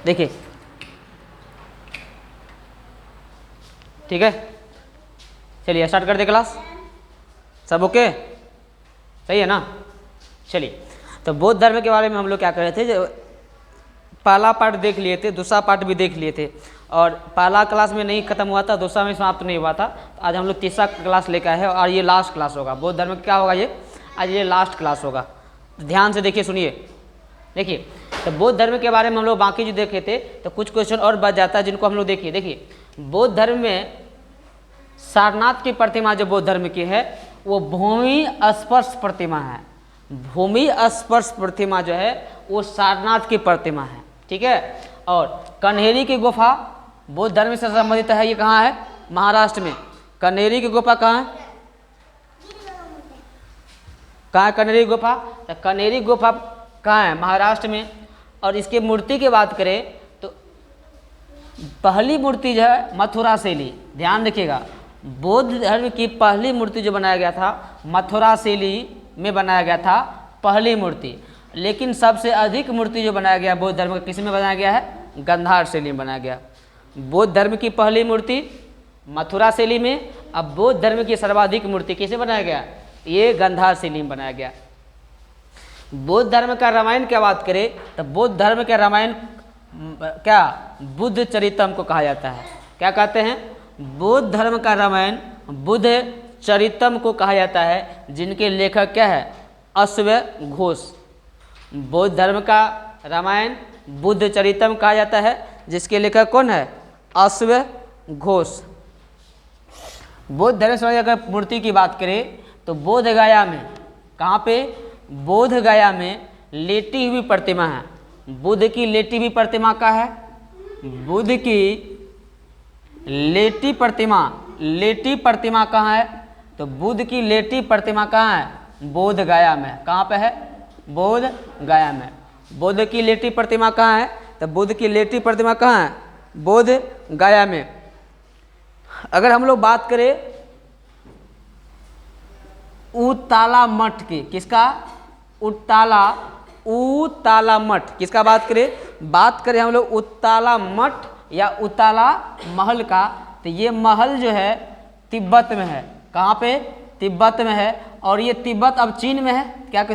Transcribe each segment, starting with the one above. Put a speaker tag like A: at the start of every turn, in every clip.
A: देखिए, ठीक है, चलिए स्टार्ट कर दे क्लास। सब ओके, सही है ना। चलिए, तो बौद्ध धर्म के बारे में हम लोग क्या कर रहे थे, जो पहला पार्ट देख लिए थे, दूसरा पार्ट भी देख लिए थे, और पहला क्लास में नहीं खत्म हुआ था, दूसरा में समाप्त नहीं हुआ था। तो आज हम लोग तीसरा क्लास लेकर आए हैं और ये लास्ट क्लास होगा। बौद्ध धर्म क्या होगा ये, आज ये लास्ट क्लास होगा। तो ध्यान से देखिए, सुनिए। देखिए, तो बौद्ध धर्म के बारे में हम लोग बाकी जो देखे थे, तो कुछ क्वेश्चन और बच जाता है जिनको हम लोग देखिए। देखिए, बौद्ध धर्म में सारनाथ की प्रतिमा जो बौद्ध धर्म की है वो भूमि स्पर्श प्रतिमा है। भूमि स्पर्श प्रतिमा जो है वो सारनाथ की प्रतिमा है, ठीक है। और कन्हेरी की गुफा बौद्ध धर्म से संबंधित है। ये कहाँ है, महाराष्ट्र में। कन्हेरी की गुफा कहाँ है, कहाँ है कन्हेरी गुफा, तो कन्हेरी गुफा कहाँ है, महाराष्ट्र में। और इसके मूर्ति की बात करें तो पहली मूर्ति जो है मथुरा से ली। ध्यान रखिएगा, बौद्ध धर्म की पहली मूर्ति जो बनाया गया था मथुरा शैली में बनाया गया था पहली मूर्ति। लेकिन सबसे अधिक मूर्ति जो बनाया गया बौद्ध धर्म का किस में बनाया गया है, गांधार शैली में बनाया गया। बौद्ध धर्म की पहली मूर्ति मथुरा शैली में, अब बौद्ध धर्म की सर्वाधिक मूर्ति किसे बनाया गया, ये गांधार शैली में बनाया गया। बौद्ध धर्म का रामायण की बात करें तो बौद्ध धर्म के रामायण क्या बुद्ध चरितम को कहा जाता है। क्या कहते हैं, बौद्ध धर्म का रामायण बुद्ध चरितम को कहा जाता है, जिनके लेखक क्या है, अश्वघोष। बौद्ध धर्म का रामायण बुद्ध चरितम कहा जाता है, जिसके लेखक कौन है, अश्वघोष। बौद्ध धर्म से अगर मूर्ति की बात करें तो बोध गया में, कहाँ पे, बोध गया में लेटी हुई प्रतिमा है। बुद्ध की लेटी हुई प्रतिमा का है, बुद्ध की लेटी प्रतिमा, लेटी प्रतिमा कहाँ है, तो बुद्ध की लेटी प्रतिमा कहाँ है, बोध गया में। कहाँ पे है, बोध गया में। बुद्ध की लेटी प्रतिमा कहाँ है, तो बुद्ध की लेटी प्रतिमा कहाँ है, बोध गया में। अगर हम लोग बात करें उताला मठ की, किसका, उताला मठ, किसका बात करें हम लोग उताला मठ या उताला महल का, तो ये महल जो है तिब्बत में है। कहाँ पे, तिब्बत में है। और ये तिब्बत अब चीन में है। क्या कि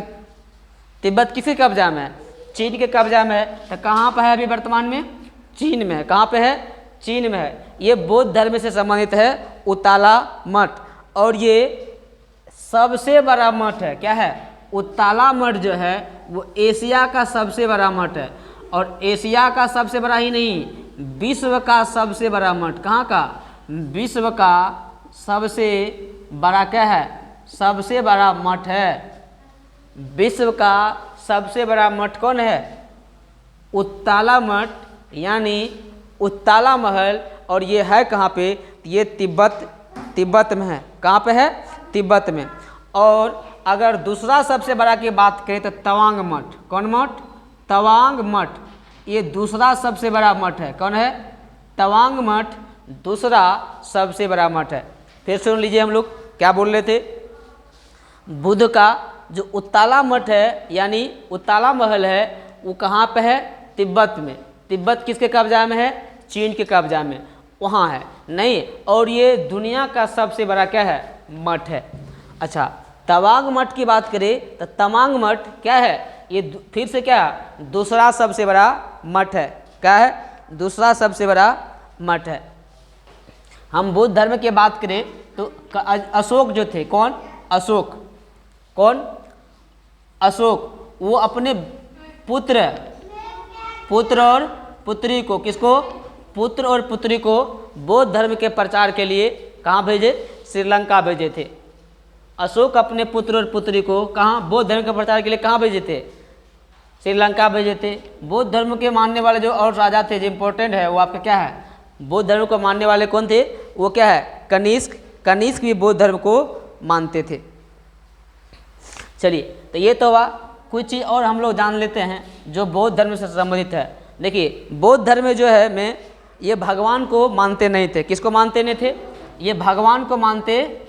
A: तिब्बत किसके कब्जा में है, चीन के कब्जा में है। तो कहाँ पर है अभी वर्तमान में, चीन में है। कहाँ पे है, चीन में है। ये बौद्ध धर्म से संबंधित है उताला मठ। और ये सबसे बड़ा मठ है, क्या है, उताला मठ जो है वो एशिया का सबसे बड़ा मठ है। और एशिया का सबसे बड़ा ही नहीं, विश्व का सबसे बड़ा मठ। कहाँ का, विश्व का सबसे बड़ा क्या है, सबसे बड़ा मठ है। विश्व का सबसे बड़ा मठ कौन है, उताला मठ, यानी उताला महल। और ये है कहाँ पे, ये तिब्बत में है। कहाँ पे है, तिब्बत में। और अगर दूसरा सबसे बड़ा की बात करें तो तवांग मठ। कौन मठ, तवांग मठ, ये दूसरा सबसे बड़ा मठ है। कौन है, तवांग मठ दूसरा सबसे बड़ा मठ है। फिर सुन लीजिए, हम लोग क्या बोल रहे थे, बुद्ध का जो उताला मठ है यानी उताला महल है वो कहाँ पे है, तिब्बत में। तिब्बत किसके कब्जा में है, चीन के कब्जा में, वहाँ है नहीं। और ये दुनिया का सबसे बड़ा क्या है, मठ है। अच्छा, तवांग मठ की बात करें तो तवांग मठ क्या है, ये फिर से क्या, दूसरा सबसे बड़ा मठ है। क्या है, दूसरा सबसे बड़ा मठ है। हम बौद्ध धर्म की बात करें तो अशोक जो थे, कौन, अशोक, कौन, अशोक, वो अपने पुत्र और पुत्री को, किसको, पुत्र और पुत्री को बौद्ध धर्म के प्रचार के लिए कहाँ भेजे, श्रीलंका भेजे थे। अशोक अपने पुत्र और पुत्री को कहाँ, बौद्ध धर्म के प्रचार के लिए कहाँ भेजे थे, श्रीलंका भेजे थे। बौद्ध धर्म के मानने वाले जो और राजा थे जो इम्पोर्टेंट है वो आपका क्या है, बौद्ध धर्म को मानने वाले कौन थे, वो क्या है, कनिष्क। कनिष्क भी बौद्ध धर्म को मानते थे। चलिए, तो ये तो हुआ। कुछ चीज़ और हम लोग जान लेते हैं जो बौद्ध धर्म से संबंधित है। देखिए, बौद्ध धर्म में जो है में ये भगवान को मानते नहीं थे। किसको मानते नहीं थे, ये भगवान को मानते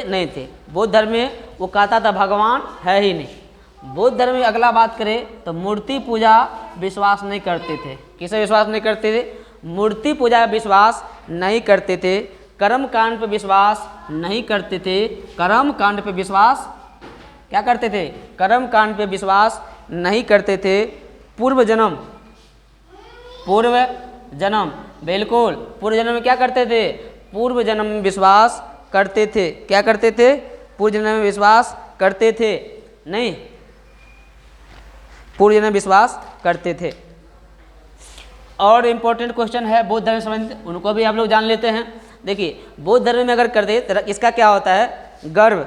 A: नहीं थे। बौद्ध धर्म में वो कहता था भगवान है ही नहीं, बौद्ध धर्म में अगला बात करें तो मूर्ति पूजा विश्वास नहीं करते थे। किसे विश्वास नहीं करते थे? मूर्ति पूजा विश्वास नहीं करते थे। कर्म कांड पर विश्वास नहीं करते थे। कर्म कांड पर विश्वास क्या करते थे? कर्म कांड पर विश्वास नहीं करते थे। पूर्व जन्म बिल्कुल पूर्व जन्म में क्या करते थे? पूर्व जन्म में विश्वास करते थे। क्या करते थे? पूर्व जन्म में विश्वास करते थे। नहीं, पूर्व जन्म में विश्वास करते थे। और इम्पोर्टेंट क्वेश्चन है बौद्ध धर्म से संबंधित, उनको भी आप लोग जान लेते हैं। देखिए बौद्ध धर्म में अगर करते तो इसका क्या होता है? गर्भ।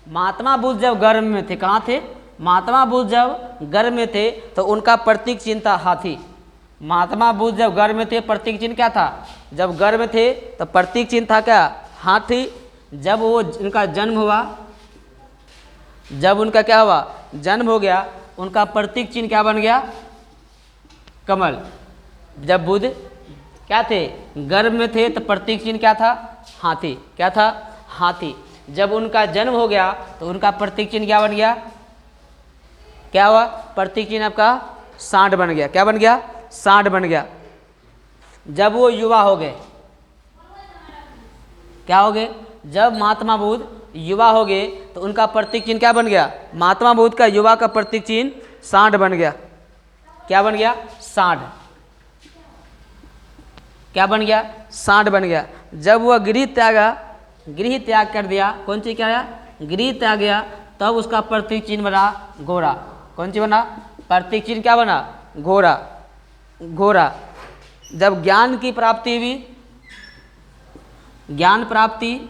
A: महात्मा बुद्ध जब गर्भ में थे, कहाँ थे? महात्मा बुद्ध जब गर्भ में थे तो उनका प्रतीक चिन्ह था हाथी। महात्मा बुद्ध जब गर्भ में थे प्रतीक चिन्ह क्या था? जब गर्भ में थे तो प्रतीक चिन्ह था क्या? हाथी। जब वो उनका जन्म हुआ, जब उनका क्या हुआ? जन्म हो गया, उनका प्रतीक चिन्ह क्या बन गया? कमल। जब बुद्ध क्या थे? गर्भ में थे तो प्रतीक चिन्ह क्या था? हाथी। क्या था? हाथी। जब उनका जन्म हो गया तो उनका प्रतीक चिन्ह क्या बन गया? क्या हुआ? प्रतीक चिन्ह आपका सांड बन गया। क्या बन गया? सांड बन गया। जब वो युवा हो गए, क्या हो गए? जब महात्मा बुद्ध युवा हो गए तो उनका प्रतीक चिन्ह क्या बन गया? महात्मा बुद्ध का युवा का प्रतीक चिन्ह सांड बन गया। क्या बन गया? सांड। क्या बन गया? सांड बन गया। जब वह गृह त्याग कर दिया, कौन चीज क्या? गृह त्याग गया, तब उसका प्रतीक चिन्ह बना घोड़ा। कौन चीज बना? प्रतीक चिन्ह क्या बना? घोड़ा। जब ज्ञान की प्राप्ति हुई, ज्ञान प्राप्ति,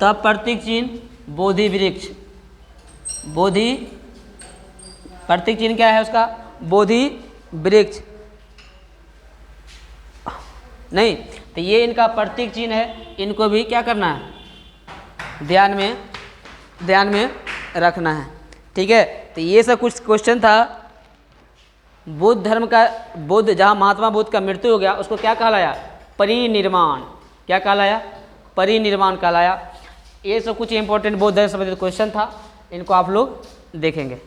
A: तब प्रतीक चिन्ह बोधि वृक्ष। बोधि प्रतीक चिन्ह क्या है उसका? बोधि वृक्ष। नहीं तो ये इनका प्रतीक चिन्ह है, इनको भी क्या करना है? ध्यान में रखना है। ठीक है, तो ये सब कुछ क्वेश्चन था। बौद्ध धर्म का, बुद्ध जहाँ महात्मा बुद्ध का मृत्यु हो गया उसको क्या कहलाया? परिनिर्वाण। क्या कहलाया? परिनिर्वाण कहलाया। ये सब कुछ इंपॉर्टेंट बौद्ध धर्म से संबंधित क्वेश्चन था, इनको आप लोग देखेंगे।